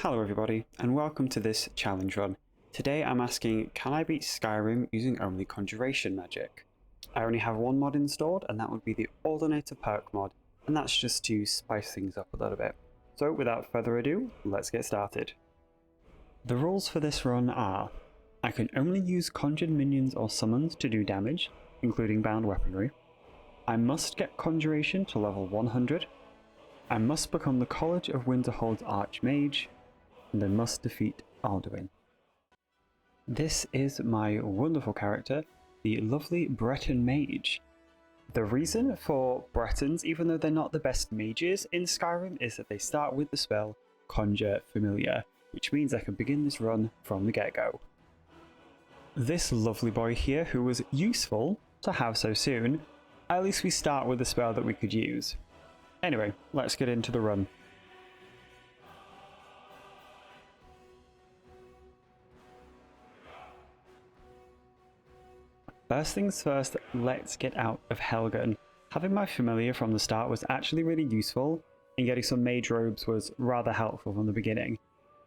Hello everybody, and welcome to this challenge run. Today I'm asking, can I beat Skyrim using only Conjuration magic? I only have one mod installed, and that would be the Perk Mod, and that's just to spice things up a little bit. So without further ado, let's get started. The rules for this run are, I can only use conjured minions or summons to do damage, including bound weaponry. I must get Conjuration to level 100. I must become the College of Winterhold's Archmage, and I must defeat Alduin. This is my wonderful character, the lovely Breton Mage. The reason for Bretons, even though they're not the best mages in Skyrim, is that they start with the spell Conjure Familiar, which means I can begin this run from the get-go. This lovely boy here, who was useful to have so soon, at least we start with the spell that we could use. Anyway, let's get into the run. First things first, let's get out of Helgen. Having my familiar from the start was actually really useful, and getting some mage robes was rather helpful from the beginning.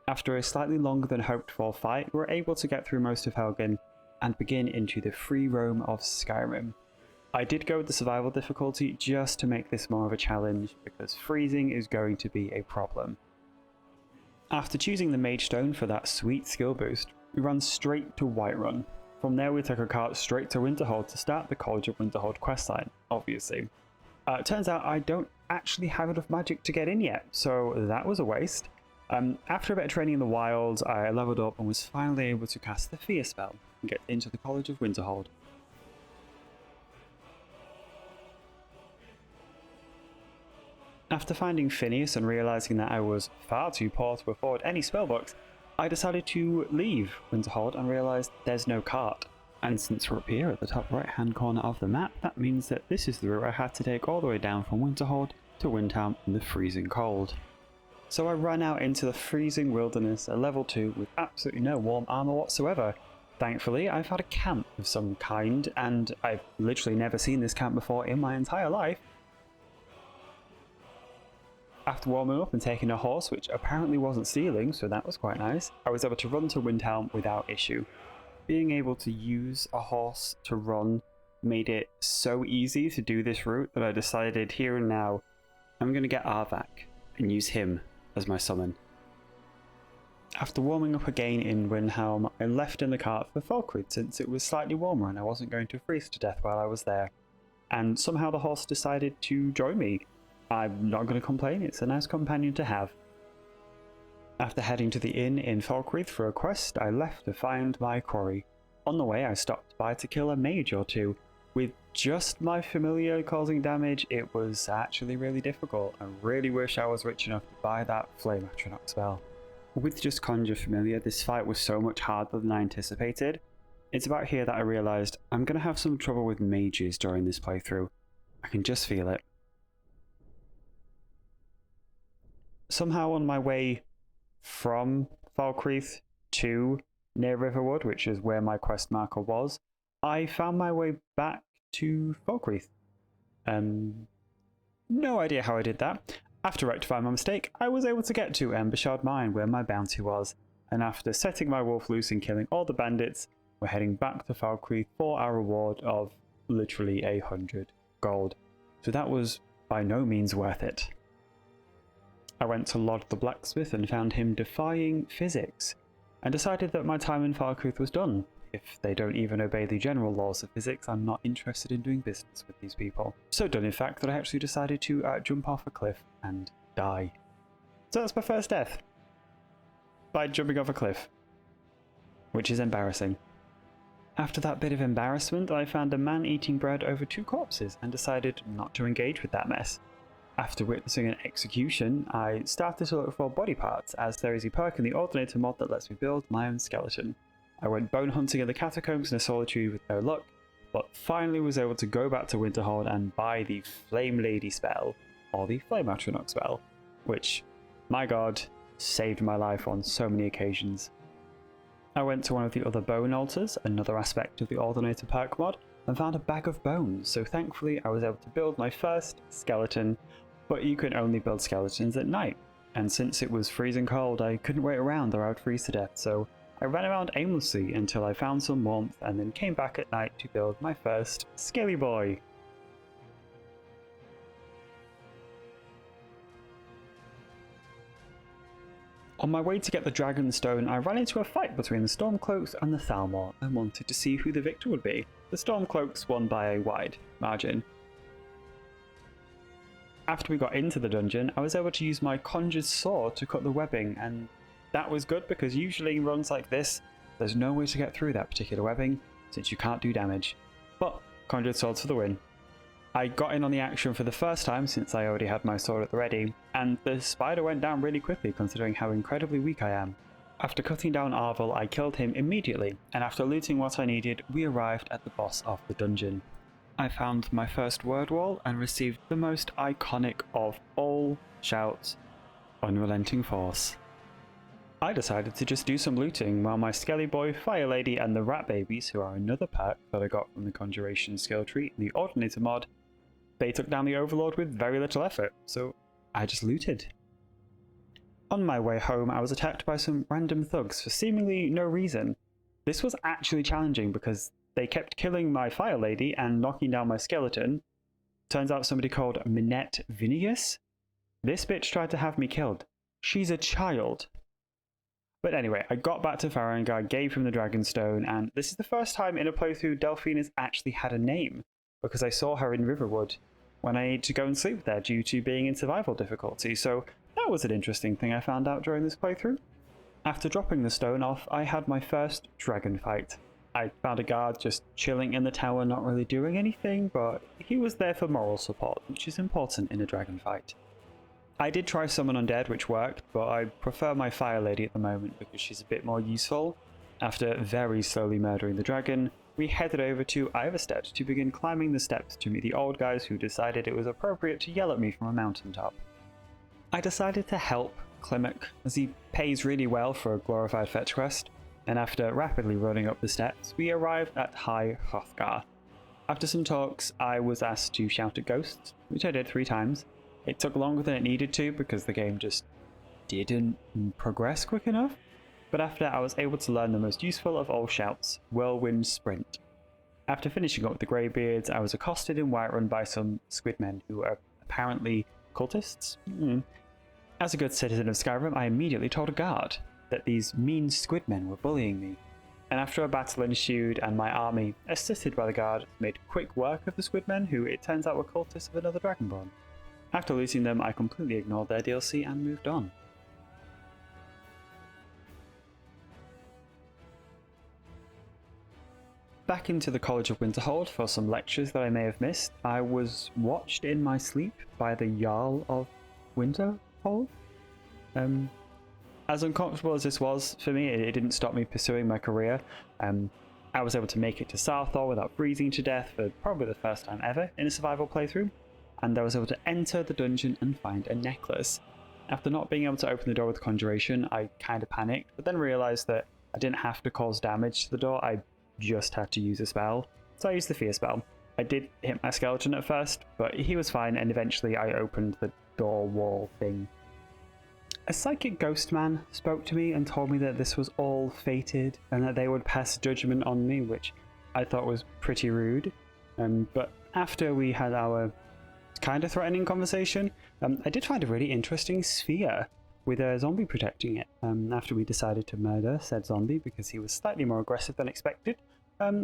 After a slightly longer than hoped for fight, we were able to get through most of Helgen and begin into the free roam of Skyrim. I did go with the survival difficulty just to make this more of a challenge, because freezing is going to be a problem. After choosing the Mage Stone for that sweet skill boost, we ran straight to Whiterun. From there we took a cart straight to Winterhold to start the College of Winterhold questline, obviously. Turns out I don't actually have enough magic to get in yet, so that was a waste. After a bit of training in the wilds, I leveled up and was finally able to cast the Fear spell and get into the College of Winterhold. After finding Phineas and realising that I was far too poor to afford any spellbooks, I decided to leave Winterhold and realised there's no cart. And since we're up here at the top right hand corner of the map, that means that this is the route I had to take all the way down from Winterhold to Windhelm in the freezing cold. So I ran out into the freezing wilderness at level 2 with absolutely no warm armour whatsoever. Thankfully, I've had a camp of some kind, and I've literally never seen this camp before in my entire life. After warming up and taking a horse, which apparently wasn't stealing, so that was quite nice, I was able to run to Windhelm without issue. Being able to use a horse to run made it so easy to do this route that I decided here and now I'm going to get Arvak and use him as my summon. After warming up again in Windhelm, I left in the cart for Falkreath since it was slightly warmer and I wasn't going to freeze to death while I was there. And somehow the horse decided to join me. I'm not going to complain, it's a nice companion to have. After heading to the inn in Falkreath for a quest, I left to find my quarry. On the way I stopped by to kill a mage or two. With just my familiar causing damage, it was actually really difficult. I really wish I was rich enough to buy that Flame Atronach spell. With just Conjure Familiar, this fight was so much harder than I anticipated. It's about here that I realised I'm going to have some trouble with mages during this playthrough. I can just feel it. Somehow on my way from Falkreath to near Riverwood, which is where my quest marker was, I found my way back to Falkreath. No idea how I did that. After rectifying my mistake, I was able to get to Embershard Mine, where my bounty was, and after setting my wolf loose and killing all the bandits, we're heading back to Falkreath for our reward of literally 100 gold. So that was by no means worth it. I went to Lod the blacksmith and found him defying physics, and decided that my time in Falkreath was done. If they don't even obey the general laws of physics, I'm not interested in doing business with these people. So done in fact that I actually decided to jump off a cliff and die. So that's my first death. By jumping off a cliff. Which is embarrassing. After that bit of embarrassment, I found a man eating bread over 2 corpses and decided not to engage with that mess. After witnessing an execution, I started to look for body parts, as there is a perk in the Ordinator mod that lets me build my own skeleton. I went bone hunting in the catacombs in a solitude with no luck, but finally was able to go back to Winterhold and buy the Flame Lady spell, or the Flame Atronach spell, which, my god, saved my life on so many occasions. I went to one of the other bone altars, another aspect of the Ordinator Perk mod, and found a bag of bones, so thankfully I was able to build my first skeleton, but you can only build skeletons at night. and since it was freezing cold, I couldn't wait around or I would freeze to death, so I ran around aimlessly until I found some warmth and then came back at night to build my first Skelly Boy. On my way to get the Dragonstone, I ran into a fight between the Stormcloaks and the Thalmor and wanted to see who the victor would be. The Stormcloaks won by a wide margin. After we got into the dungeon, I was able to use my Conjured Sword to cut the webbing, and that was good because usually in runs like this, there's no way to get through that particular webbing since you can't do damage. But Conjured Swords for the win. I got in on the action for the first time since I already had my sword at the ready, and the spider went down really quickly considering how incredibly weak I am. After cutting down Arvel, I killed him immediately, and after looting what I needed, we arrived at the boss of the dungeon. I found my first word wall and received the most iconic of all shouts, Unrelenting Force. I decided to just do some looting while my Skelly Boy, Fire Lady and the Rat Babies, who are another perk that I got from the Conjuration skill tree in the Ordinator mod, they took down the Overlord with very little effort, so I just looted. On my way home, I was attacked by some random thugs for seemingly no reason. This was actually challenging because they kept killing my Fire Lady and knocking down my skeleton. Turns out somebody called Minette Vinigus. This bitch tried to have me killed. She's a child. But anyway, I got back to Farengar, gave him the Dragonstone, and this is the first time in a playthrough Delphina's actually had a name, because I saw her in Riverwood when I needed to go and sleep there due to being in survival difficulty, so that was an interesting thing I found out during this playthrough. After dropping the stone off, I had my first dragon fight. I found a guard just chilling in the tower, not really doing anything, but he was there for moral support, which is important in a dragon fight. I did try summon undead, which worked, but I prefer my Fire Lady at the moment because she's a bit more useful. After very slowly murdering the dragon, we headed over to Iverstead to begin climbing the steps to meet the old guys who decided it was appropriate to yell at me from a mountaintop. I decided to help Klimek, as he pays really well for a glorified fetch quest, and after rapidly running up the steps, we arrived at High Hrothgar. After some talks, I was asked to shout at ghosts, which I did 3 times. It took longer than it needed to because the game just didn't progress quick enough, but after I was able to learn the most useful of all shouts, Whirlwind Sprint. After finishing up with the Greybeards, I was accosted in Whiterun by some squidmen who are apparently cultists? As a good citizen of Skyrim, I immediately told a guard that these mean squidmen were bullying me, and after a battle ensued and my army, assisted by the guard, made quick work of the squidmen who it turns out were cultists of another Dragonborn. After losing them, I completely ignored their DLC and moved on. Back into the College of Winterhold for some lectures that I may have missed. I was watched in my sleep by the Jarl of Winterhold. As uncomfortable as this was for me, it didn't stop me pursuing my career. I was able to make it to Southall without freezing to death for probably the first time ever in a survival playthrough, and I was able to enter the dungeon and find a necklace. After not being able to open the door with Conjuration, I kind of panicked, but then realised that I didn't have to cause damage to the door, I just had to use a spell. So I used the Fear spell. I did hit my skeleton at first, but he was fine, and eventually I opened the door wall thing. A psychic ghost man spoke to me and told me that this was all fated and that they would pass judgment on me, which I thought was pretty rude. But after we had our kind of threatening conversation, I did find a really interesting sphere with a zombie protecting it. After we decided to murder said zombie because he was slightly more aggressive than expected,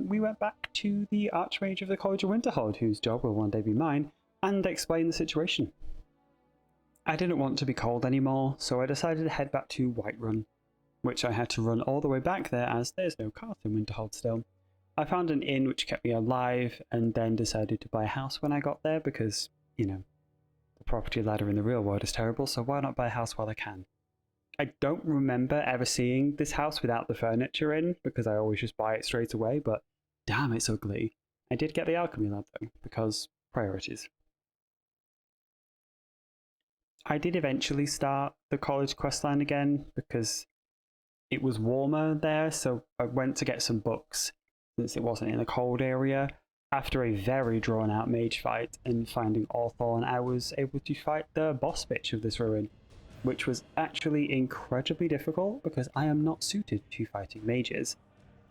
we went back to the Archmage of the College of Winterhold, whose job will one day be mine, and explain the situation. I didn't want to be cold anymore, so I decided to head back to Whiterun, which I had to run all the way back there as there's no cart in Winterhold still. I found an inn which kept me alive, and then decided to buy a house when I got there because, you know, the property ladder in the real world is terrible, so why not buy a house while I can? I don't remember ever seeing this house without the furniture in, because I always just buy it straight away, but damn, it's ugly. I did get the alchemy lab though, because priorities. I did eventually start the college questline again, because it was warmer there, so I went to get some books, since it wasn't in a cold area. After a very drawn out mage fight and finding Orthorn, I was able to fight the boss bitch of this ruin. which was actually incredibly difficult because I am not suited to fighting mages.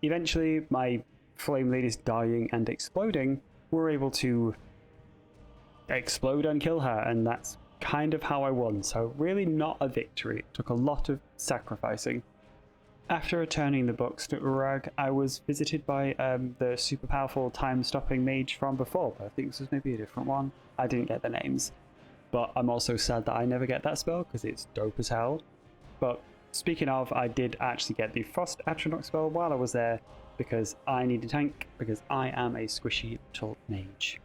Eventually, my flame ladies dying and exploding were able to explode and kill her, and that's kind of how I won, so really not a victory. It took a lot of sacrificing. After returning the books to Urag, I was visited by the super powerful time-stopping mage from before, but I think this was maybe a different one. I didn't get the names. But I'm also sad that I never get that spell, because it's dope as hell. But speaking of, I did actually get the Frost Atronach spell while I was there, because I need a tank, because I am a squishy little mage.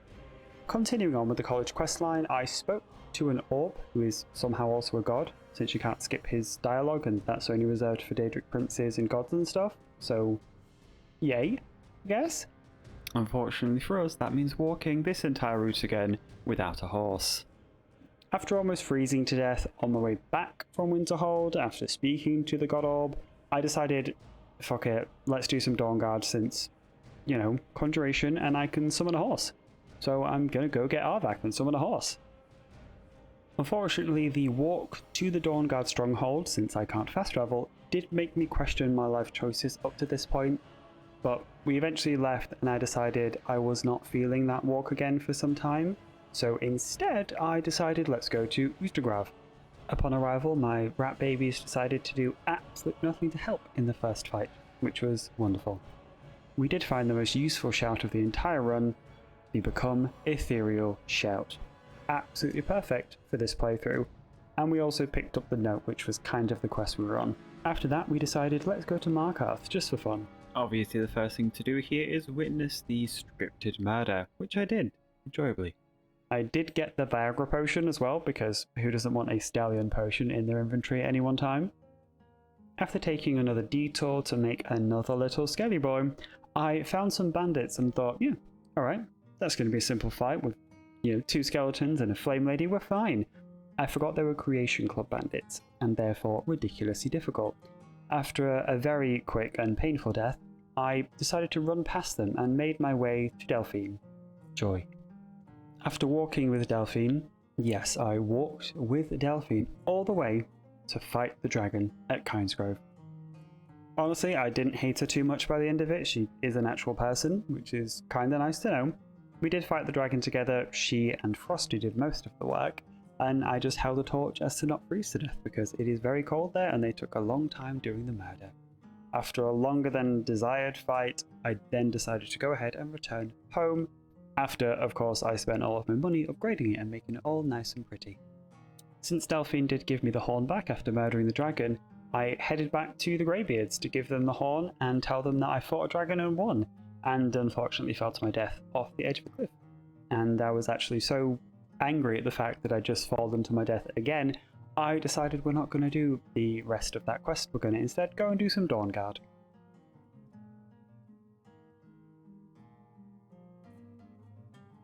Continuing on with the college questline, I spoke to an orb, who is somehow also a god, since you can't skip his dialogue, and that's only reserved for Daedric princes and gods and stuff, so yay, I guess. Unfortunately for us, that means walking this entire route again without a horse. After almost freezing to death on my way back from Winterhold, after speaking to the god orb, I decided, fuck it, let's do some Dawnguard since, you know, Conjuration, and I can summon a horse. So I'm gonna go get Arvak and summon a horse. Unfortunately, the walk to the Dawnguard stronghold, since I can't fast travel, did make me question my life choices up to this point, but we eventually left and I decided I was not feeling that walk again for some time, so instead I decided let's go to Oostergrav. Upon arrival, my rat babies decided to do absolutely nothing to help in the first fight, which was wonderful. We did find the most useful shout of the entire run, the Become Ethereal Shout. Absolutely perfect for this playthrough, and we also picked up the note, which was kind of the quest we were on. After that, we decided let's go to Markarth, just for fun. Obviously, the first thing to do here is witness the scripted murder, which I did, enjoyably. I did get the Viagra potion as well, because who doesn't want a stallion potion in their inventory at any one time? After taking another detour to make another little skelly boy, I found some bandits and thought, yeah, alright, that's going to be a simple fight with 2 skeletons and a flame lady, we're fine. I forgot they were Creation Club bandits, and therefore ridiculously difficult. After a very quick and painful death, I decided to run past them and made my way to Delphine. Joy. After walking with Delphine, yes, I walked with Delphine all the way to fight the dragon at Kynesgrove. Honestly, I didn't hate her too much by the end of it. She is an actual person, which is kinda nice to know. We did fight the dragon together, she and Frosty did most of the work, and I just held a torch as to not freeze to death because it is very cold there and they took a long time doing the murder. After a longer than desired fight, I then decided to go ahead and return home, after, of course, I spent all of my money upgrading it and making it all nice and pretty. Since Delphine did give me the horn back after murdering the dragon, I headed back to the Greybeards to give them the horn and tell them that I fought a dragon and won, and unfortunately fell to my death off the edge of a cliff. And I was actually so angry at the fact that I just fallen to my death again, I decided we're not going to do the rest of that quest, we're going to instead go and do some Dawnguard.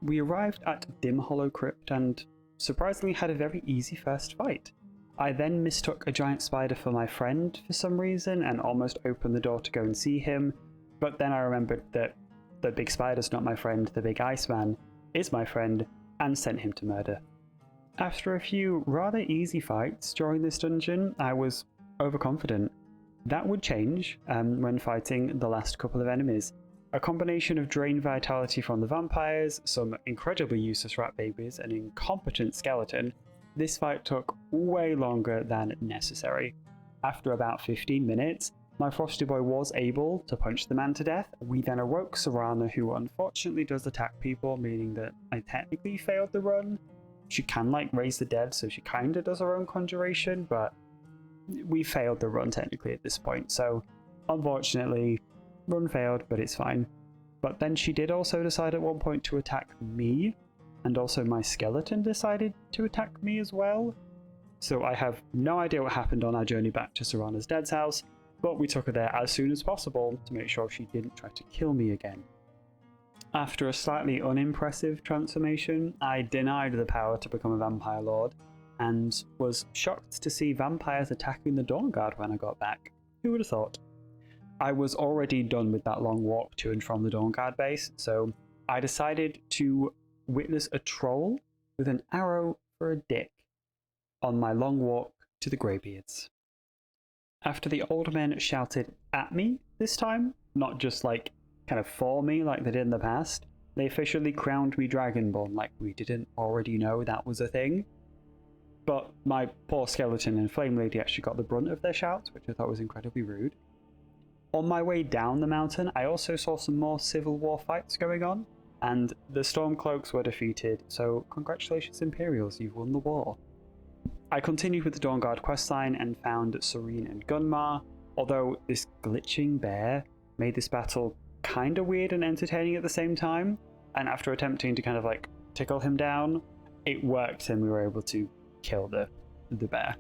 We arrived at Dim Hollow Crypt and surprisingly had a very easy first fight. I then mistook a giant spider for my friend for some reason and almost opened the door to go and see him, but then I remembered that the big spider's not my friend, the big Iceman is my friend, and sent him to murder. After a few rather easy fights during this dungeon, I was overconfident. That would change when fighting the last couple of enemies. A combination of drained vitality from the vampires, some incredibly useless rat babies, and an incompetent skeleton, this fight took way longer than necessary. After about 15 minutes, my Frosty Boy was able to punch the man to death. We then awoke Serana, who unfortunately does attack people, meaning that I technically failed the run. She can raise the dead, so she kinda does her own conjuration, but we failed the run technically at this point, so unfortunately, run failed, but it's fine. But then she did also decide at one point to attack me, and also my skeleton decided to attack me as well. So I have no idea what happened on our journey back to Serana's dad's house, but we took her there as soon as possible to make sure she didn't try to kill me again. After a slightly unimpressive transformation, I denied the power to become a vampire lord, and was shocked to see vampires attacking the Dawnguard when I got back. Who would have thought? I was already done with that long walk to and from the Dawnguard base, so I decided to witness a troll with an arrow for a dick on my long walk to the Greybeards. After the old men shouted at me this time, not just like kind of for me like they did in the past, they officially crowned me Dragonborn like we didn't already know that was a thing. But my poor skeleton and flame lady actually got the brunt of their shouts, which I thought was incredibly rude. On my way down the mountain, I also saw some more Civil War fights going on, and the Stormcloaks were defeated, so congratulations Imperials, you've won the war. I continued with the Dawnguard questline and found Serene and Gunmar, although this glitching bear made this battle kinda weird and entertaining at the same time, and after attempting to kind of like tickle him down, it worked and we were able to kill the bear.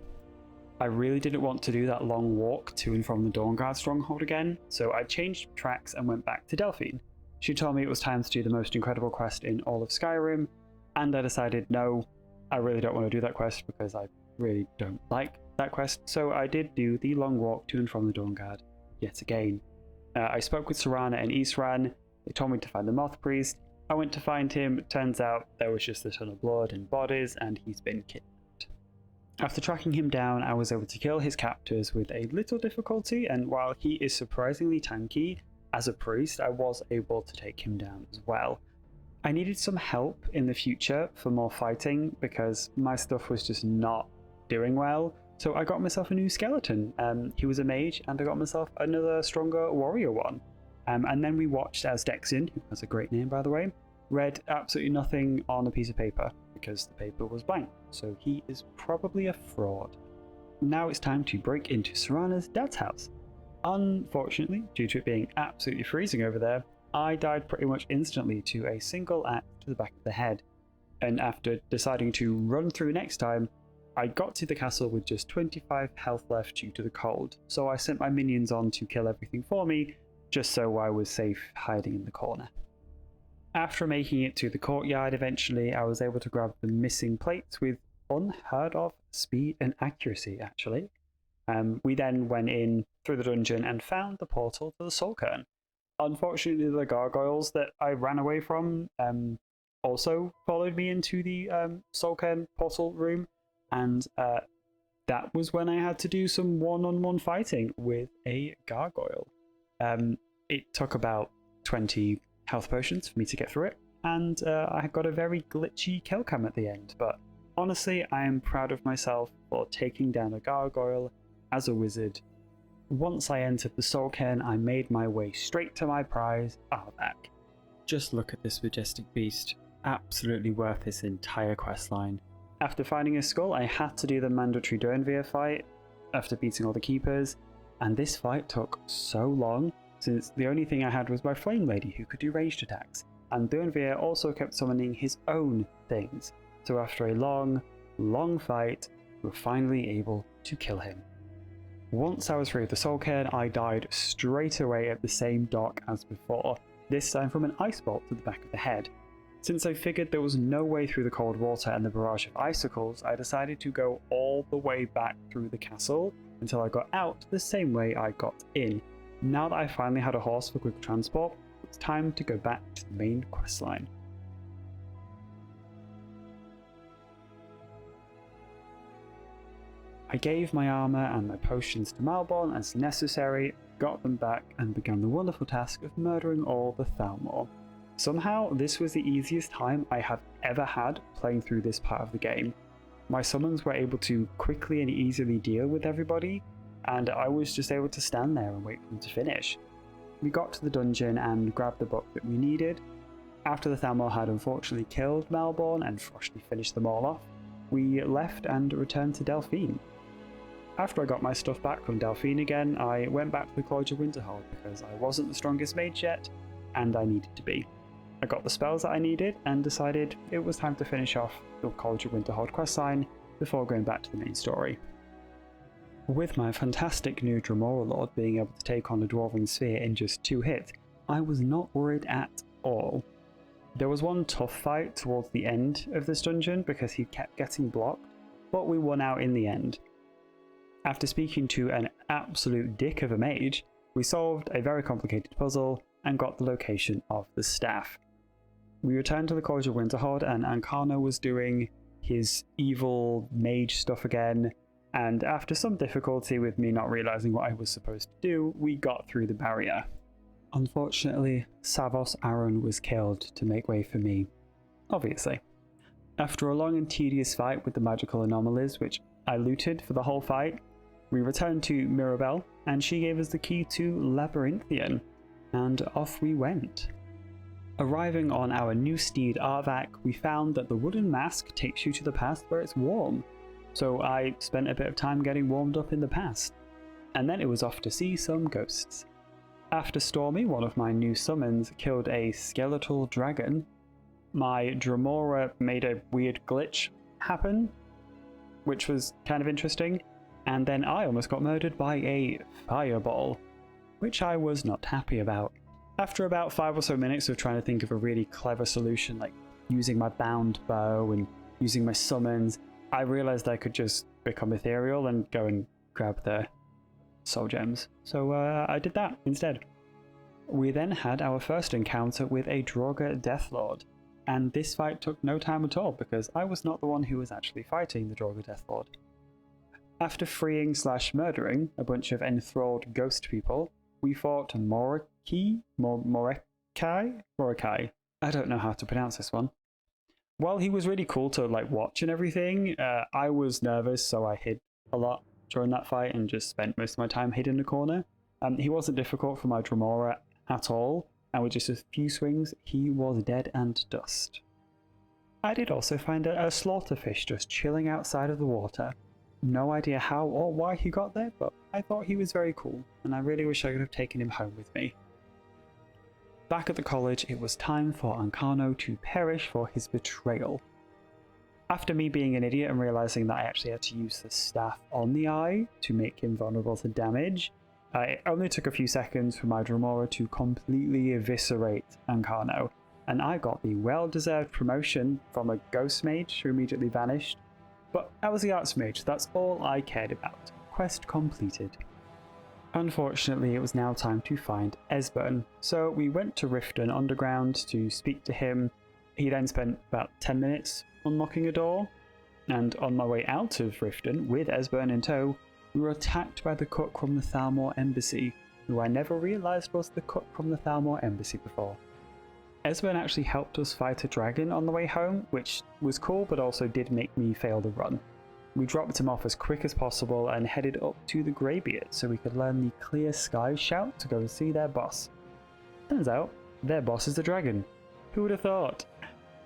I really didn't want to do that long walk to and from the Dawnguard stronghold again, so I changed tracks and went back to Delphine. She told me it was time to do the most incredible quest in all of Skyrim, and I decided no, I really don't want to do that quest because I really don't like that quest, so I did do the long walk to and from the Dawnguard yet again. I spoke with Serana and Isran. They told me to find the Moth Priest. I went to find him. Turns out there was just a ton of blood and bodies, and he's been kidnapped. After tracking him down, I was able to kill his captors with a little difficulty, and while he is surprisingly tanky, as a priest, I was able to take him down as well. I needed some help in the future for more fighting because my stuff was just not doing well, so I got myself a new skeleton. He was a mage, and I got myself another stronger warrior one. And then we watched as Dexian, who has a great name by the way, read absolutely nothing on a piece of paper because the paper was blank, so he is probably a fraud. Now it's time to break into Serana's dad's house. Unfortunately, due to it being absolutely freezing over there, I died pretty much instantly to a single axe to the back of the head, and after deciding to run through next time, I got to the castle with just 25 health left due to the cold, so I sent my minions on to kill everything for me, just so I was safe hiding in the corner. After making it to the courtyard eventually, I was able to grab the missing plates with unheard of speed and accuracy actually. We then went in through the dungeon and found the portal to the Soul Cairn. Unfortunately, the gargoyles that I ran away from also followed me into the Soul Cairn portal room, and that was when I had to do some one-on-one fighting with a gargoyle. It took about 20 health potions for me to get through it, and I got a very glitchy kill cam at the end, but honestly I am proud of myself for taking down a gargoyle as a wizard. Once I entered the Soul Cairn, I made my way straight to my prize, Arvak. Just look at this majestic beast, absolutely worth this entire questline. After finding his skull, I had to do the mandatory Durnveer fight after beating all the keepers, and this fight took so long since the only thing I had was my Flame Lady who could do ranged attacks, and Durnveer also kept summoning his own things, so after a long fight, we were finally able to kill him. Once I was free of the Soul Cairn, I died straight away at the same dock as before, this time from an ice bolt to the back of the head. Since I figured there was no way through the cold water and the barrage of icicles, I decided to go all the way back through the castle until I got out the same way I got in. Now that I finally had a horse for quick transport, it's time to go back to the main questline. I gave my armor and my potions to Malborn as necessary, got them back, and began the wonderful task of murdering all the Thalmor. Somehow, this was the easiest time I have ever had playing through this part of the game. My summons were able to quickly and easily deal with everybody, and I was just able to stand there and wait for them to finish. We got to the dungeon and grabbed the book that we needed. After the Thalmor had unfortunately killed Malborn and freshly finished them all off, we left and returned to Delphine. After I got my stuff back from Delphine again, I went back to the College of Winterhold because I wasn't the strongest mage yet, and I needed to be. I got the spells that I needed and decided it was time to finish off the College of Winterhold questline before going back to the main story. With my fantastic new Dremora Lord being able to take on a Dwarven Sphere in just 2 hits, I was not worried at all. There was one tough fight towards the end of this dungeon because he kept getting blocked, but we won out in the end. After speaking to an absolute dick of a mage, we solved a very complicated puzzle and got the location of the staff. We returned to the College of Winterhold and Ankana was doing his evil mage stuff again, and after some difficulty with me not realizing what I was supposed to do, we got through the barrier. Unfortunately, Savos Aaron was killed to make way for me, obviously. After a long and tedious fight with the magical anomalies, which I looted for the whole fight, we returned to Mirabelle, and she gave us the key to Labyrinthian, and off we went. Arriving on our new steed Arvak, we found that the wooden mask takes you to the past where it's warm, so I spent a bit of time getting warmed up in the past, and then it was off to see some ghosts. After Stormy, one of my new summons, killed a skeletal dragon, my Dremora made a weird glitch happen, which was kind of interesting, and then I almost got murdered by a fireball, which I was not happy about. After about 5 or so minutes of trying to think of a really clever solution, like using my bound bow and using my summons, I realized I could just become ethereal and go and grab the soul gems. So I did that instead. We then had our first encounter with a Draugr Deathlord, and this fight took no time at all because I was not the one who was actually fighting the Draugr Deathlord. After freeing/murdering a bunch of enthralled ghost people, we fought Morokai? I don't know how to pronounce this one. While he was really cool to watch and everything, I was nervous, so I hid a lot during that fight and just spent most of my time hid in the corner. He wasn't difficult for my Dremora at all, and with just a few swings, he was dead and dust. I did also find a slaughterfish just chilling outside of the water. No idea how or why he got there, but I thought he was very cool, and I really wish I could have taken him home with me. Back at the college, it was time for Ancano to perish for his betrayal. After me being an idiot and realizing that I actually had to use the staff on the eye to make him vulnerable to damage, it only took a few seconds for my Dremora to completely eviscerate Ancano, and I got the well-deserved promotion from a ghost mage who immediately vanished. But I was the arts mage, that's all I cared about. Quest completed. Unfortunately, it was now time to find Esbern, so we went to Riften Underground to speak to him. He then spent about 10 minutes unlocking a door, and on my way out of Riften, with Esbern in tow, we were attacked by the cook from the Thalmor Embassy, who I never realised was the cook from the Thalmor Embassy before. Esbern actually helped us fight a dragon on the way home, which was cool but also did make me fail the run. We dropped him off as quick as possible and headed up to the Greybeard so we could learn the Clear Sky shout to go and see their boss. Turns out, their boss is the dragon. Who would have thought?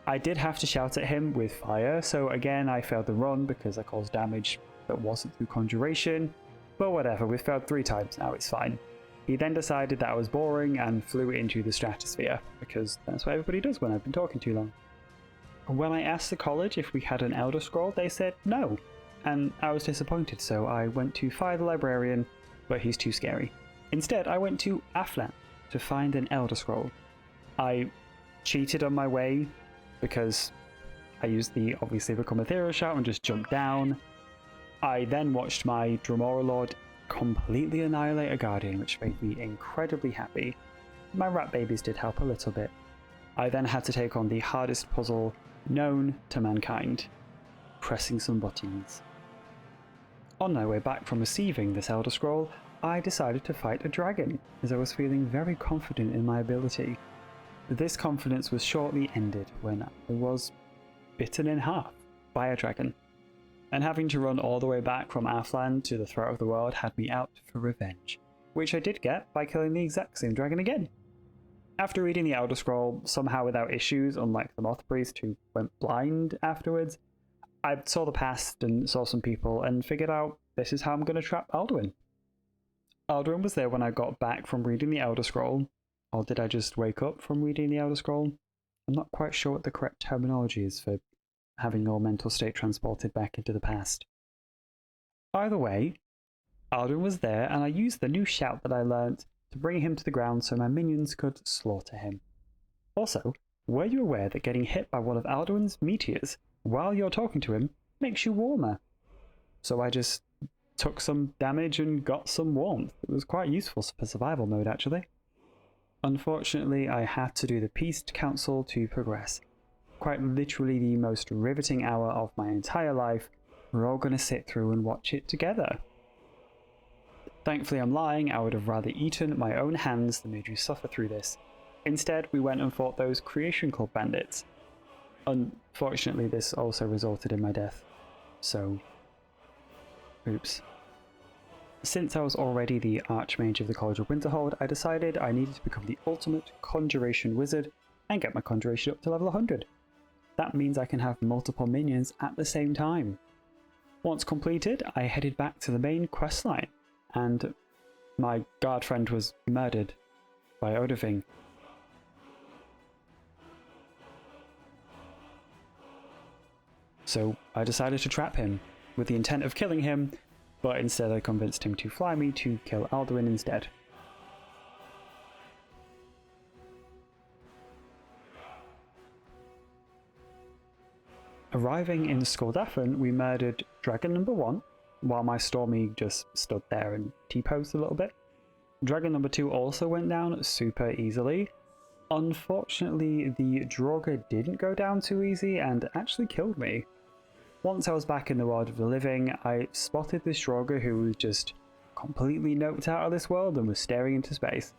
I did have to shout at him with fire, so again I failed the run because I caused damage that wasn't through Conjuration, but whatever, we've failed 3 times now, it's fine. He then decided that I was boring and flew into the stratosphere, because that's what everybody does when I've been talking too long. When I asked the college if we had an Elder Scroll, they said no, and I was disappointed, so I went to Fire the Librarian, but he's too scary. Instead, I went to Aflan to find an Elder Scroll. I cheated on my way, because I used the obviously become ethereal shout and just jumped down. I then watched my Dremora Lord completely annihilate a Guardian, which made me incredibly happy. My rat babies did help a little bit. I then had to take on the hardest puzzle known to mankind, pressing some buttons. On my way back from receiving this Elder Scroll, I decided to fight a dragon, as I was feeling very confident in my ability. This confidence was shortly ended when I was bitten in half by a dragon, and having to run all the way back from Aflan to the throat of the world had me out for revenge, which I did get by killing the exact same dragon again. After reading the Elder Scroll, somehow without issues, unlike the Moth Priest who went blind afterwards, I saw the past and saw some people and figured out this is how I'm going to trap Alduin. Alduin was there when I got back from reading the Elder Scroll, or did I just wake up from reading the Elder Scroll? I'm not quite sure what the correct terminology is for having your mental state transported back into the past. Either way, Alduin was there, and I used the new shout that I learnt to bring him to the ground so my minions could slaughter him. Also, were you aware that getting hit by one of Alduin's meteors while you're talking to him makes you warmer? So I just took some damage and got some warmth. It was quite useful for survival mode, actually. Unfortunately, I had to do the Peace Council to progress. Quite literally the most riveting hour of my entire life, We're all going to sit through and watch it together. Thankfully I'm lying, I would have rather eaten my own hands than made you suffer through this. Instead, we went and fought those Creation Club bandits. Unfortunately, this also resulted in my death. So, oops. Since I was already the Archmage of the College of Winterhold, I decided I needed to become the ultimate Conjuration Wizard and get my Conjuration up to level 100. That means I can have multiple minions at the same time. Once completed, I headed back to the main questline, and my guard friend was murdered by Odoving. So I decided to trap him, with the intent of killing him, but instead I convinced him to fly me to kill Alduin instead. Arriving in Skuldafen, we murdered Dragon number 1, while my Stormy just stood there and T-posed a little bit. Dragon number 2 also went down super easily. Unfortunately, the Draugr didn't go down too easy and actually killed me. Once I was back in the world of the living, I spotted this Draugr who was just completely noped out of this world and was staring into space.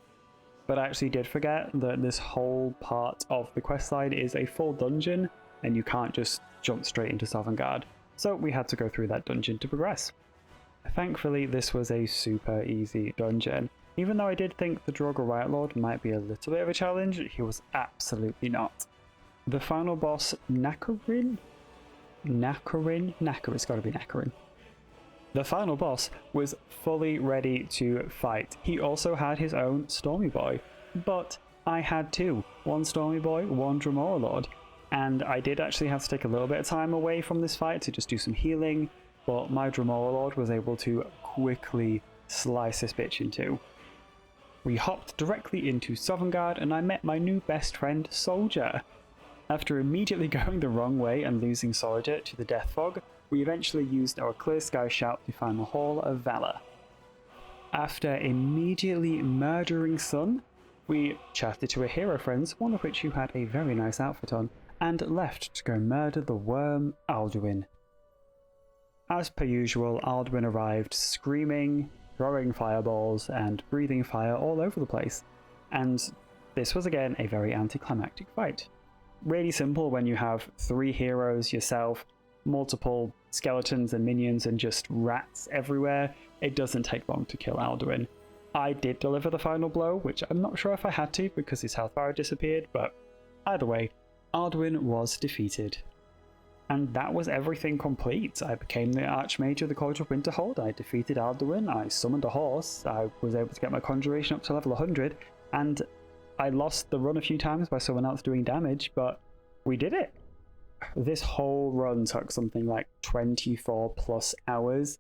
But I actually did forget that this whole part of the questline is a full dungeon, and you can't just jump straight into Sovngarde, so we had to go through that dungeon to progress. Thankfully, this was a super easy dungeon. Even though I did think the Draugr Riot Lord might be a little bit of a challenge, he was absolutely not. The final boss, Nakarin? It's gotta be Nakarin. The final boss was fully ready to fight. He also had his own Stormy Boy, but I had two. One Stormy Boy, one Dremora Lord, and I did actually have to take a little bit of time away from this fight to just do some healing, but my Dremora Lord was able to quickly slice this bitch in two. We hopped directly into Sovngarde and I met my new best friend, Soldier. After immediately going the wrong way and losing Soldier to the Death Fog, we eventually used our Clear Sky Shout to find the Hall of Valor. After immediately murdering Sun, we chatted to our hero friends, one of which who had a very nice outfit on, and left to go murder the worm Alduin. As per usual, Alduin arrived screaming, throwing fireballs, and breathing fire all over the place, and this was again a very anticlimactic fight. Really simple when you have 3 heroes, yourself, multiple skeletons and minions, and just rats everywhere. It doesn't take long to kill Alduin. I did deliver the final blow, which I'm not sure if I had to because his health bar disappeared, but either way, Alduin was defeated. And that was everything complete. I became the Archmage of the College of Winterhold, I defeated Alduin, I summoned a horse, I was able to get my Conjuration up to level 100, and I lost the run a few times by someone else doing damage, but we did it. This whole run took something like 24 plus hours.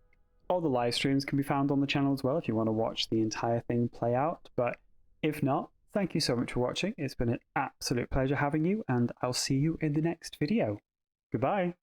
All the live streams can be found on the channel as well if you want to watch the entire thing play out, but if not, thank you so much for watching. It's been an absolute pleasure having you, and I'll see you in the next video. Goodbye.